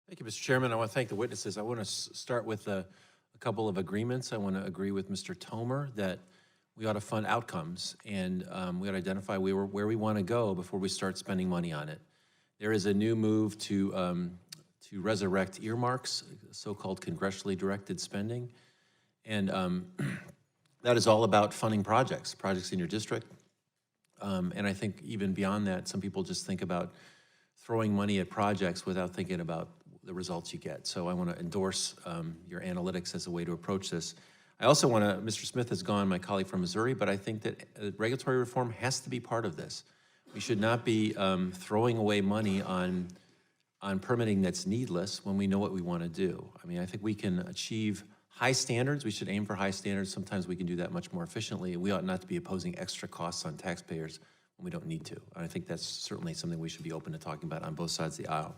Thank you, Mr. Chairman. I want to thank the witnesses. I want to start with a couple of agreements. I want to agree with Mr. Tomer that we ought to fund outcomes, and we ought to identify where we want to go before we start spending money on it. There is a new move to resurrect earmarks, so-called congressionally directed spending, and that is all about funding projects in your district. And I think even beyond that, some people just think about throwing money at projects without thinking about the results you get. So I want to endorse your analytics as a way to approach this. I also want to, Mr. Smith has gone, my colleague from Missouri, but I think that regulatory reform has to be part of this. We should not be throwing away money on permitting that's needless when we know what we want to do. I mean, I think we can achieve high standards. We should aim for high standards. Sometimes we can do that much more efficiently. We ought not to be imposing extra costs on taxpayers when we don't need to. And I think that's certainly something we should be open to talking about on both sides of the aisle.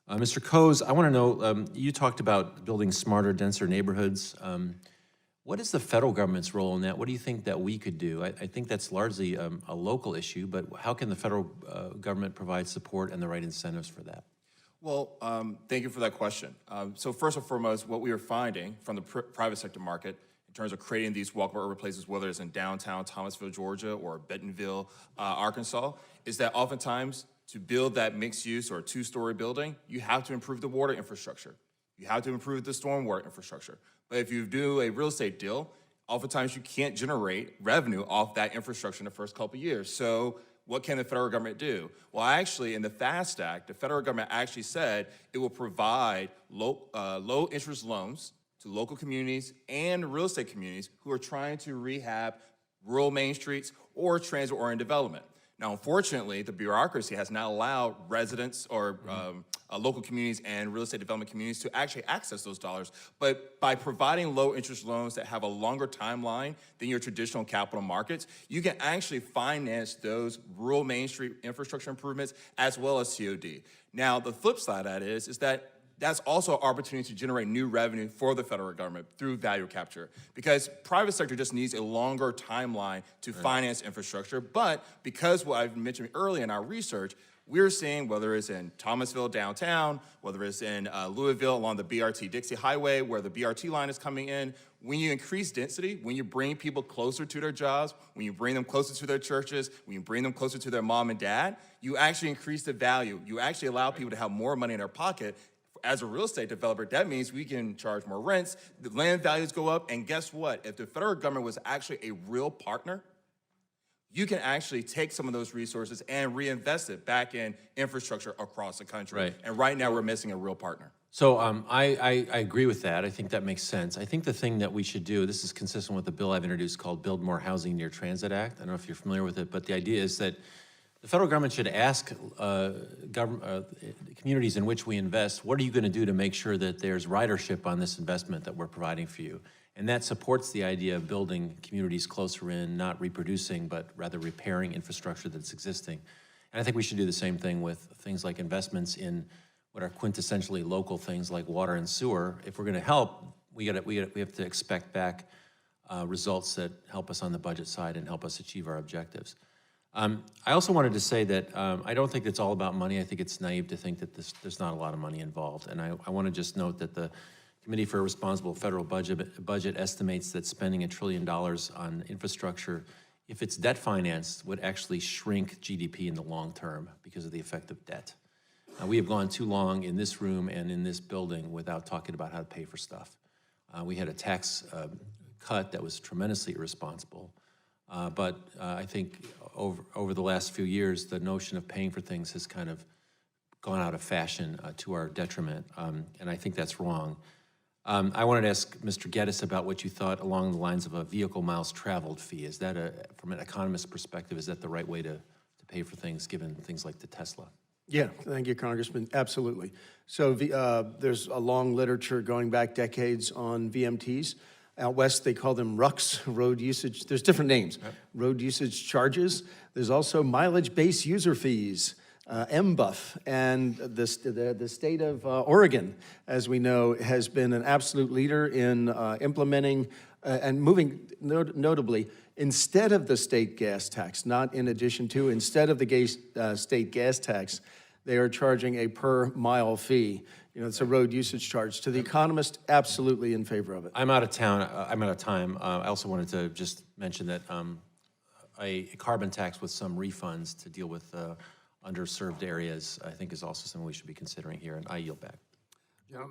Mr. Coase, I want to know, you talked about building smarter, denser neighborhoods. What is the federal government's role in that? What do you think that we could do? I think that's largely a local issue, but how can the federal government provide support and the right incentives for that? Well, thank you for that question. So first and foremost, what we are finding from the private sector market in terms of creating these walkable urban places, whether it's in downtown Thomasville, Georgia, or Bentonville, Arkansas, is that oftentimes to build that mixed use or two-story building, you have to improve the water infrastructure. You have to improve the stormwater infrastructure. But if you do a real estate deal, oftentimes you can't generate revenue off that infrastructure in the first couple of years. So what can the federal government do? Well, actually, in the FAST Act, the federal government actually said it will provide low interest loans to local communities and real estate communities who are trying to rehab rural main streets or transit-oriented development. Now, unfortunately, the bureaucracy has not allowed residents or local communities and real estate development communities to actually access those dollars. But by providing low interest loans that have a longer timeline than your traditional capital markets, you can actually finance those rural Main Street infrastructure improvements as well as COD. Now, the flip side of that is that that's also an opportunity to generate new revenue for the federal government through value capture, because private sector just needs a longer timeline to finance infrastructure. But because what I've mentioned earlier in our research, we're seeing, whether it's in Thomasville downtown, whether it's in Louisville along the BRT Dixie Highway, where the BRT line is coming in, when you increase density, when you bring people closer to their jobs, when you bring them closer to their churches, when you bring them closer to their mom and dad, you actually increase the value. You actually allow people to have more money in their pocket. As a real estate developer, that means we can charge more rents, the land values go up, and guess what? If the federal government was actually a real partner, you can actually take some of those resources and reinvest it back in infrastructure across the country. Right. And right now we're missing a real partner. So I agree with that. I think that makes sense. I think the thing that we should do, this is consistent with the bill I've introduced called Build More Housing Near Transit Act. I don't know if you're familiar with it, but the idea is that the federal government should ask communities in which we invest, what are you going to do to make sure that there's ridership on this investment that we're providing for you? And that supports the idea of building communities closer in, not reproducing, but rather repairing infrastructure that's existing. And I think we should do the same thing with things like investments in what are quintessentially local things like water and sewer. If we're going to help, we have to expect back results that help us on the budget side and help us achieve our objectives. I also wanted to say that I don't think it's all about money. I think it's naive to think that there's not a lot of money involved. And I want to just note that the Committee for a Responsible Federal Budget estimates that spending $1 trillion on infrastructure, if it's debt financed, would actually shrink GDP in the long term because of the effect of debt. We have gone too long in this room and in this building without talking about how to pay for stuff. We had a tax cut that was tremendously irresponsible. But I think over the last few years, the notion of paying for things has kind of gone out of fashion to our detriment, and I think that's wrong. I wanted to ask Mr. Geddes about what you thought along the lines of a vehicle miles traveled fee. Is that, from an economist perspective, is that the right way to pay for things, given things like the Tesla? Yeah, thank you, Congressman. Absolutely. So there's a long literature going back decades on VMTs. Out west, they call them RUCs, road usage. There's different names. Yep. Road usage charges. There's also mileage-based user fees, MBUF. And the state of Oregon, as we know, has been an absolute leader in implementing and moving, notably, instead of the state gas tax, not in addition to, instead of the state gas tax, they are charging a per mile fee. You know, it's a road usage charge. To the economist, absolutely in favor of it. I'm out of town, I'm out of time. I also wanted to just mention that a carbon tax with some refunds to deal with underserved areas, I think is also something we should be considering here, and I yield back.